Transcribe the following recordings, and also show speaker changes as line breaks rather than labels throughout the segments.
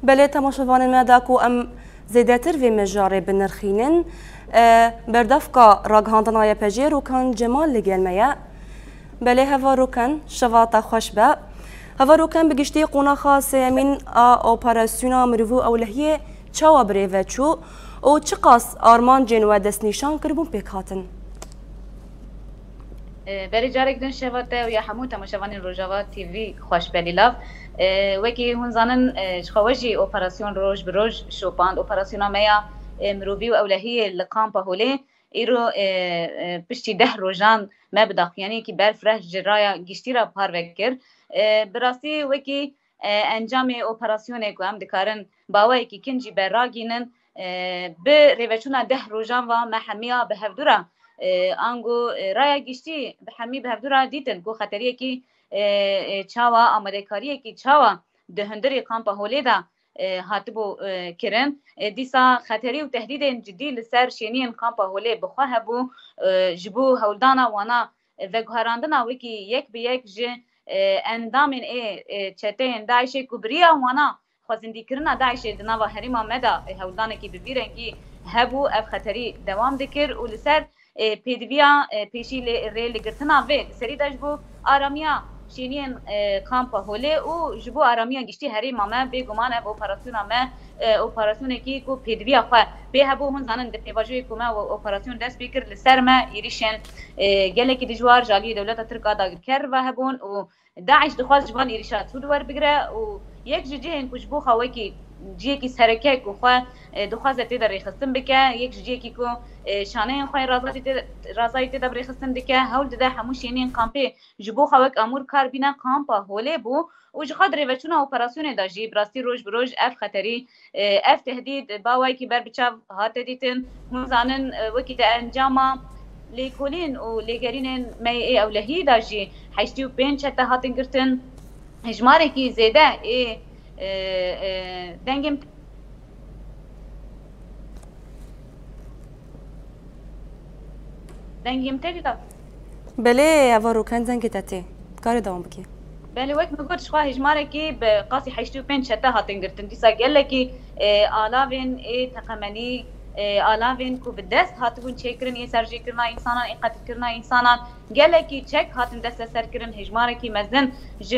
بله تماشاوان ما داکو ام زیادتر و مجاری بنرخینن بردافکا راگهاندنای پجی روکان جمال لگل میا بله هوا روکان شواتا خوش با هوا روکان بگشتی قونا خاص من اپراسیونا مروو اولهیه چاوا بریوه چو او چقاس آرمان جن و دست نشان کربون پیکاتن
بری جارک دن شواته و یا همون تماشاوان روجاوا تیوی خوش بلیلاف وکی هون زنن خوشی اپراسیون روز بروز شوپاند اپراسیونا میا مروی و اولهیه لقام پهوله ایرو پشتی 10 روزان ما بداخ یعنی که برف ره جرایا گشتی را پار وکر براستی وکی انجام اپراسیون کو هم دکارن باوی که کنجی براگینن به روچونا 10 روزان و محمیا به هفدورا انگو رای گشتی به همی به هفدورا دیتن کو خطریه کی چاوا آماده کاریه کی چاوا دهندری کامپ هولیدا هاتبو کرن دیسا خطری و تهدید جدی لسر شینین کامپ هولی بخواه بو جبو هولدانا وانا و گهراندنا وکی یک به یک ج اندامن چته داعش کبریا وانا خوازندی کرنا داعش دنا و حریما مدا هولدانا کی ببیرنگی هبو اف خطری دوام دکر و لسر پیدویا پیشی ریل گرتنا و سری داشبو آرامیا شینین کامپ هولی و جبو آرامیا گشتی هری مامه بگمان اب اپراسیون ما اپراسیون کی کو پیدویا خو به هبو هون زنن د پیواجوی کوما و اپراسیون دست بیکر لسر ما ایریشن گله کی دجوار جالی دولت ترکا دا کر و هبون و داعش دخواز جوان ایریشات سود ور بگره و یک جهن کجبو خوای کی جی کی سرکه کو خو دخواز ته در خستم بکه یک جی کی کو شانه خو رازایت در رخصتن دکه هول ده هموشینین کامپی جبو خوک امور کار بینا کامپا هوله بو و جخاد روچونا اپراسیون دا جی براستی روز بروز اف خطری اف تهدید باوای کی بر بچا هات دیتن مزانن وکی ده انجاما لیکولین و لیگرین می اولهی دا جی 85 چته هاتن گرتن اجمالی کی زیده دنگم دنگم تجدا
بله هوا روکان زنگ تاتی کار دوام بکی
بله وقت میگوید شخص هجماره کی به قاسی 85 شته هاتن گرتن دیسا گله کی آلاوین تقمنی آلاوین کو به دست هاتبون چکرن سرجی کرنا انسانان قتل کرنا انسانان گله کی چک هاتن دست سر کرن هجماره کی مزن ج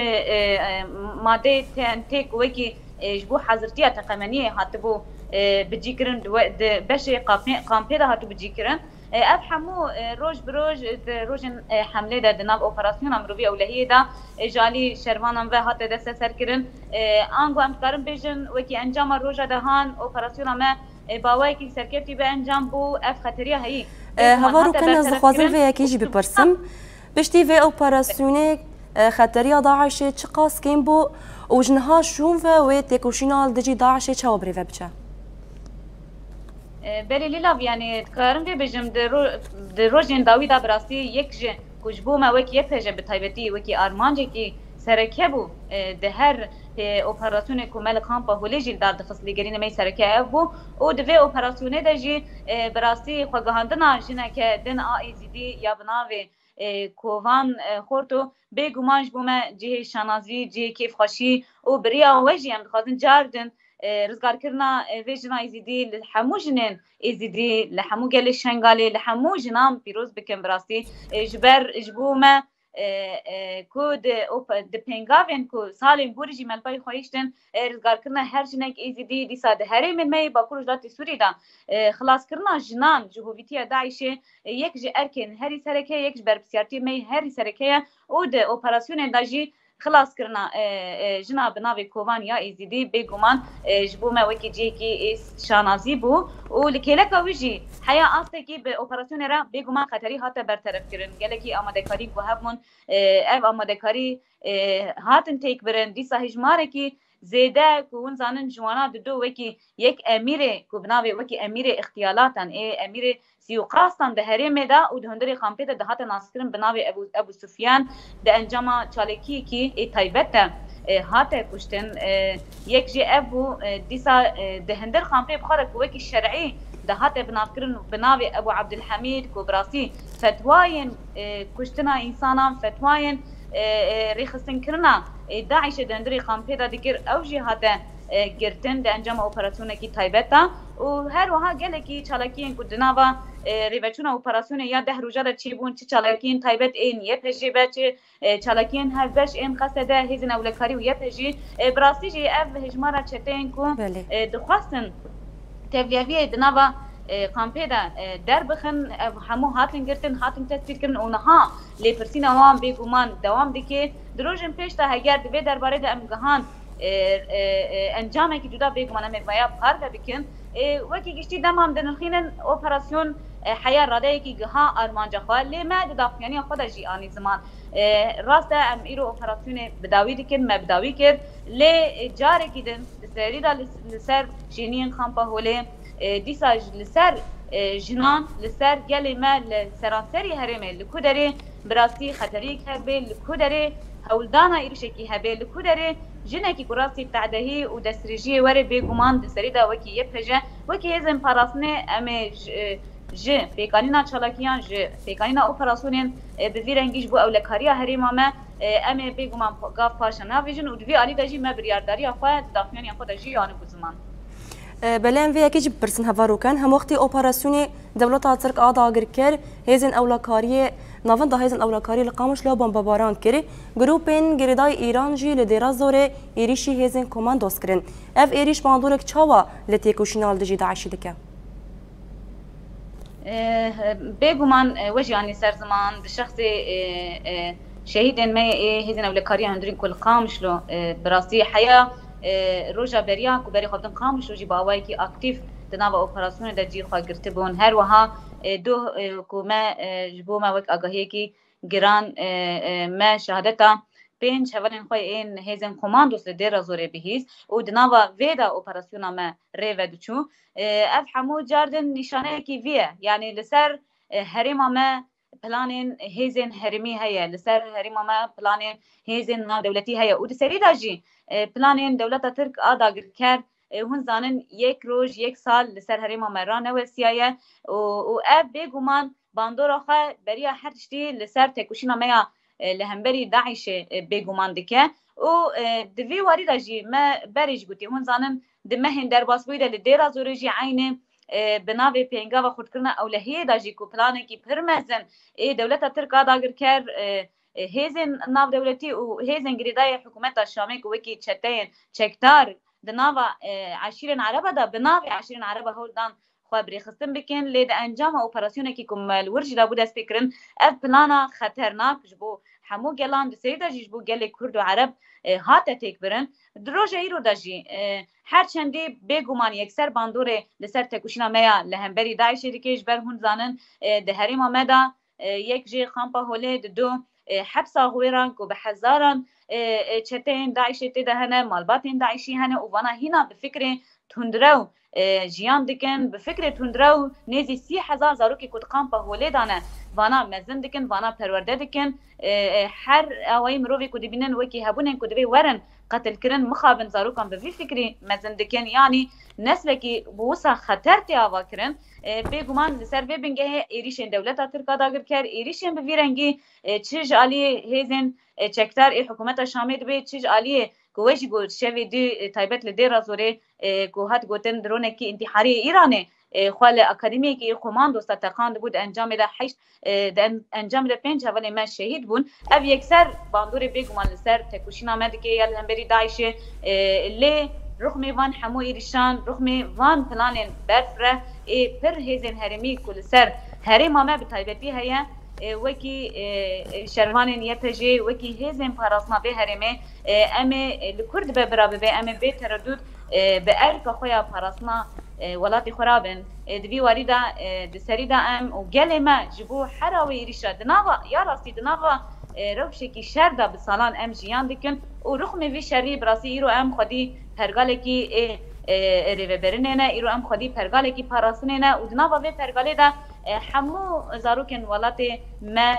ماده تنتیک وکی جبو حضرتیه تقمنی هاتبو بجیکرن بش قامپی ده هاتو بجیکرن افهمو روز بروز روزن حمله ده دناب اپراسیون امروی اولهیه ده جالی شروانم و هات دست سر کرن آنگو هم کارم بیشن وکی انجام روزا دهان اپراسیون ما باوی کی سرکتی به انجام بو اف خطریه هی
هوا رو کن از خوازن و یکی جی بپرسم بشتی و اپراسیون خطریه داعش چقاس کن بو وجنها شون و تکوشینال دجی داعش چاو بری و بچه
بله لیلا یعنی کارم به بجم در روزین داویدا براستی یک جه کجبو ما وکی یپجه به تایبتی وکی آرمانجه کی سرکه بو ده هر اپراسیون کومل کامپا هولیجی دار دخصلی گرین می سرکه بو او دوی اپراسیونه ده جی براستی خواهندنا جنه که دن آیزیدی یا بناوی کووان خورتو به گمانج بومه جه شانازی جه کیف خوشی او بریا وجی هم دخوازن جاردن رزقار کرنا ویجنا ایزیدی لحمو جنین ایزیدی لحمو گل شنگالی لحمو جنام پیروز بکن براستی جبر جبو ما کود د پنگاوین کو سالم بورجی ملپای خویشتن رزقار کرنا هر جنک ایزیدی دیسا ده هری من می باکوش دات سوری دا خلاص کرنا جنان جهویتی داعش یک ج ارکن هری سرکه یک بر بسیارتی می هری سرکه او د اپراسیون داجی خلاص کرنا جناب ناوی کووان یا ایزیدی بگمان جبو ما وکی جی کی شانازی بو و لکیلک ویجی حیا آسته کی به اپراسیون را بگمان خطری هات برطرف کرن گله کی آماده کاری کو همون اف آماده کاری هاتن تیک برن دیسا هجماره کی زیده کون زانن جوانا دو وکی یک امیر کو بناوی وکی امیر اختیالاتن امیر سیوقاستان ده هرم دا و دهندری خامپه ده هات ناسکرن بناوی ابو سفیان ده انجام چالکی کی تایبت هات کشتن یک جی ابو دیسا دهندر خامپه بخاره کو وکی شرعی ده هات بنافکرن بناوی ابو عبدالحمید کو براسی فتواین کشتنا انسانان فتواین رخصتن کرنا داعش دهندری خامپه ده دیگر اوجی هات گرتن ده انجام اپراسیون کی تایبتا و هر وها گله کی چالاکین کو دناوا ریوچون اپراسیون یا 10 روزه ده چی بون چی چالاکین تایبت این یه پجی بچ چالاکین هزش این قصده هزین اولکاری و یه پجی براستی جی اف هجمارا چتین کو دخواستن تبلیغی دناوا کامپیدا در بخن همو هاتن گرتن هاتن تسبیت کردن اونها لیپرسین اوام بیگمان دوام دیگه دروژن پیش تا هگر دوی درباره ده امگهان انجامه که جدا بیگمان امگمایا پار بکن وکی گشتی دمام دنخینن اپراسیون حیا راده کی گها ارمانجا خواه لی ما دافیانی خود جی آنی زمان راسته ام ایرو اپراسیون بداوی دیکن مبداوی کرد لی جاره کدن سری دا لسر جینین خامپا هولی دیسا لسر جنان لسر گلی ما لسرانسری هرمه لکو داره براستی خطری هبه لکو داره هولدانا ایرشکی هبه لکو داره جنکی کراستی تعدهی و دستریجی وره بگمان دستری دا وکی یه پجه وکی هزم پاراسنه امی جه پیکانینا چالاکیان جه پیکانینا اپراسونین بویر انگیش بو اولکاریا هریما ما امی بگمان گاف پاشنا ویژن و دوی آلی داجی ما بریارداری خواهد دافیانی خود داجی یعنی بزمان
بلان وی اکی جب پرسن هواروکن هم وقتی اپراسیونی دولت ترک آد آگر کر هزین اولکاری نافن ده هزین اولکاری لقامش لا بمباران کری گروپین گریدای ایران جی لدیرا زوره ایریشی هزین کماندوس کرن اف ایریش باندورک چاوا لتیکوشینال دجی داعشی دکه
بگمان وجهانی سر زمان بشخص شهیدن ما هزین اولکاری هندرین کل قامش لو براستی حیا روجا بریا کو بری خودن قامش روجی باوای کی اکتیف دناو اپراسیون د جی خو گرته بون هر وها دو کومه جبو ما وک اگاهی کی گران ما شهادتا پنج هولن خو این هزن کماندوس در زوره بهیز او دناو ویدا اپراسیون ما ریودچو اف حمو جاردن نشانه کی وی یعنی لسر هریما ما پلانین هزن هرمی هيا لسر هریما ما پلانین هزن ناو دولتی هيا او د سری داجی پلانین دولت ترک آدا گرکر هون زانن یک روز یک سال لسر هریما مرانه و سیایه و اب بگمان باندورا خواه بریا هر تشتی لسر تکوشینا میا لهمبری داعش بگمان دکه و دوی واری داجی ما بریج گوتی هون زانن دمهن در باس بویده لدیرا زورجی عینه بناوی پینگا و خود کرنا اولهیه داجی کو پلانه کی پرمزن دولت ترک آدا گرکر هزن ناو دولتی و هزن گریدای حکومت شامی که وکی چتین چکتار دناوا عشیرین عربه دا بناوی عشیرین عربه هولدان خواه بریخستن بکن لید انجام اپراسیونه که کمال ورجی دا بود است بکرن اف پلانا خطرناک جبو همو گلان دسری دا جبو گل کرد و عرب هات تیک برن دروژه ایرو دا جی هر چندی بگومان یکسر باندوره لسر تکوشینا میا لهمبری داعشی دیکیش بر هون زانن ده هریم آمده یک جی خامپا هوله دو حبس غويران كو بحزاران چتين داعشي تدهنا مالباتين داعشي هنا وانا هنا بفكره تندرو جيان دكن بفكره تندرو نيزي 30,000 زاروكي كود قامبا ولدانا وانا مزن دكن وانا پرورده دكن هر اوای مروي كود بينن وكي هبونن كود بي ورن قتل كرن مخابن زاروكان بفي فكري مزن دكن يعني نسلكي بوسا خطرتي اوا كرن بگمان لسر ببینگه ایریشن دولت ترکا داگر کرد ایریشن بویرنگی چیج علی هزن چکتر حکومت شامی دبی چیج علی گوش گوت شوی دی تایبت لدیر زوره گوهات گوتن درونه کی انتحاری ایرانه خال اکادمی کی کماندو ستقاند بود انجام ده 8 انجام ده 5 اول ما شهید بون اب یکسر باندور بگمان لسر تکوشینا مدکی یال همبری داعش لی رغم وان حمو ایرشان رغم وان پلانن برفره پر هزن هرمی کل سر هرما ما بتایبتی هيا وكي شروانن يبجي وكي هزن پاراسنا به هرمه ام لكرد ببرابه به ام به تردد به ارك خويا پاراسنا ولاتي خرابن دبي واريدا دسريدا ام وجلما جبو حراوي ایرشا دناوا یا راستی دناوا روشکی شردا بسالان ام جیان دکن و رغم وی شری براسی ایرو ام خودی پرگاله کی ریوه برنه ایرو ام خودی پرگاله کی پاراسنه و دناوا وی پرگاله دا همو زاروکن ولات ما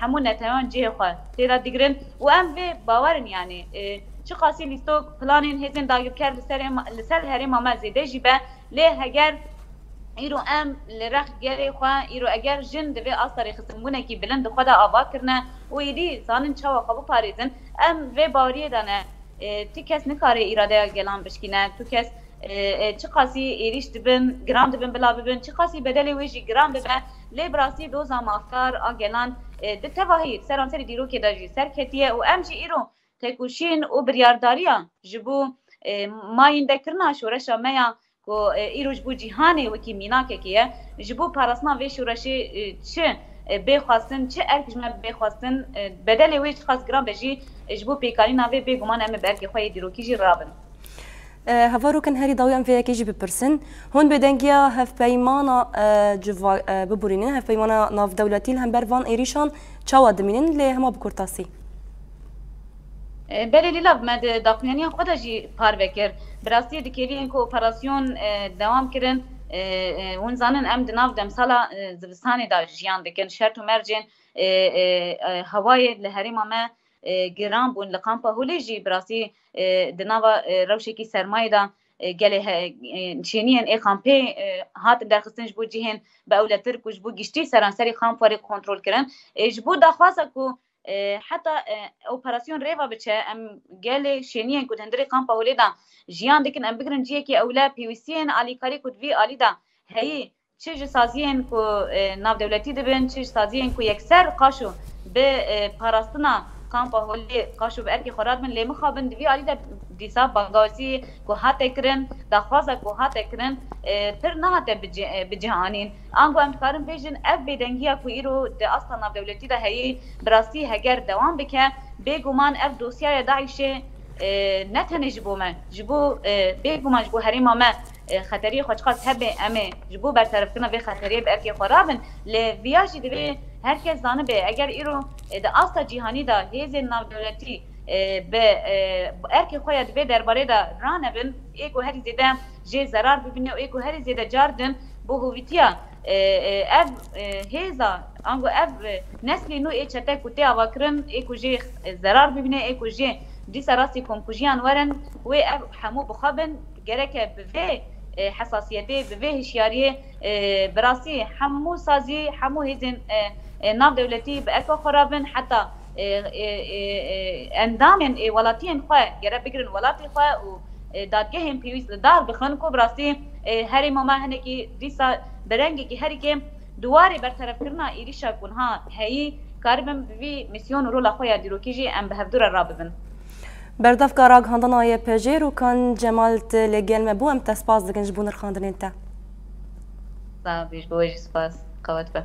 همو نتایان جه خو تیرا دیگرن و ام وی باورن یعنی چه قاسی لیستو پلانین هزن داگیر کرد لسر هرم ما زیده جیبه له هگر ایرو ام لرخ گری خو ایرو اگر جن دوی اثر خصمونه کی بلند خدا آوا کرنه و ایدی زانن چاوا خبو پاریزن ام و باوری دانه تو کس نکاره ایراده گلان بشکینه تو کس چه قاسی ایریش دبن گرام دبن بلا ببن چه قاسی بدلی ویجی گرام ببن لی براسی دوزا مافکار آگلان ده تواهی سران سری دیرو که داجی سر کتیه و امجی ایرو تکوشین و بریارداریا جبو ماین دکرنا شورش میا کو ایروج بو جهانی وکی مینا کیه جبو پاراسنا و شورشی چه بخواستن چه ارکجمه بخواستن بدلی ویج خاص گرام بجی جبو پیکاری ناوی بگمان ام برکی خوی دیروکی جی رابن
هفارو كان هاري ضويا في كيجي ببرسن هون بدنجيا هف بيمانا جوا ببورينين هف بيمانا ناف دولتي هم برفان إيريشان تشاوا دمينين اللي هما بكورتاسي
بله لیلاف مد داخلینی خدا جی پار بکر براستی دکیری انکو اپراسیون دوام کردن اون زنن ام دناف دم سالا زبستانی دا جیان دکن شرط و مرجن هوای لهری ما گرام بون لقامپا هولی جی براستی دناوا روشی کی سرمایه دا گله نشینین ای کامپی هات درخستنج بو جهن با اولتر کش بو گشتی سرانسری کامپاری کنترل کردن جبو دخواسته کو حتی اپراسیون ریوا بچه ام گله شینین کد هندری کامپا هولی دا جیان دکن ام بگرن جیه کی اولا پیوسین آلی کاری کد وی آلی دا هی چه سازین کو ناو دولتی دبن چه سازین کو یکسر قاشو به پاراستنا کامپا هولی قاشو به ارکی خوراد من لیمه خوابن دوی آلی دا دیسا بانگاوسی کو هات اکرن دخوازه کو هات اکرن پر نهات بجهانین آنگو امتکارم بیجن اف بیدنگیا کو ایرو ده اصلا ناو دولتی ده هی براستی هگر دوام بکه بگومان اف دوسیای داعشه نتنه جبو من جبو بگومان جبو هریما من خطری خوشخاص هبه امه جبو برطرف کنه به خطری به ارکی خورابن لویاجی دوی هر کس دانه به اگر ایرو ده اصلا جهانی ده هیز ناو دولتی به ارکی خوید به درباره ده رانبن ایکو هری زیده جه ضرر ببینه و ایکو هری زیده جاردن بو هویتیا اف هیزا انگو اف نسلی نو ای چته کوتی اواکرن ایکو جه ضرر ببینه ایکو جه دیسا راستی کمکوژیان ورن و اف همو بخابن گرکه به حساسیتی به هشیاری براسی همو سازی همو هیزن ناو دولتی به اکو خرابن حتی اندامن ولاتین خواه گره بگرن ولاتی خواه و دادگاهن پیویز دار بخن کو براسی هری ماما هنه کی دیسا برنگی کی هری که دواری برطرف کرنا ایریشا کنها هی کاربن بی میسیون رولا خواه دیروکیجی ام به هفدور راببن
بردف کاراگ هندان آیه پجیر و کن جمالت لگل مبو ام تسپاس دکن جبون رخاندن انتا
بیش بویج سپاس قوت به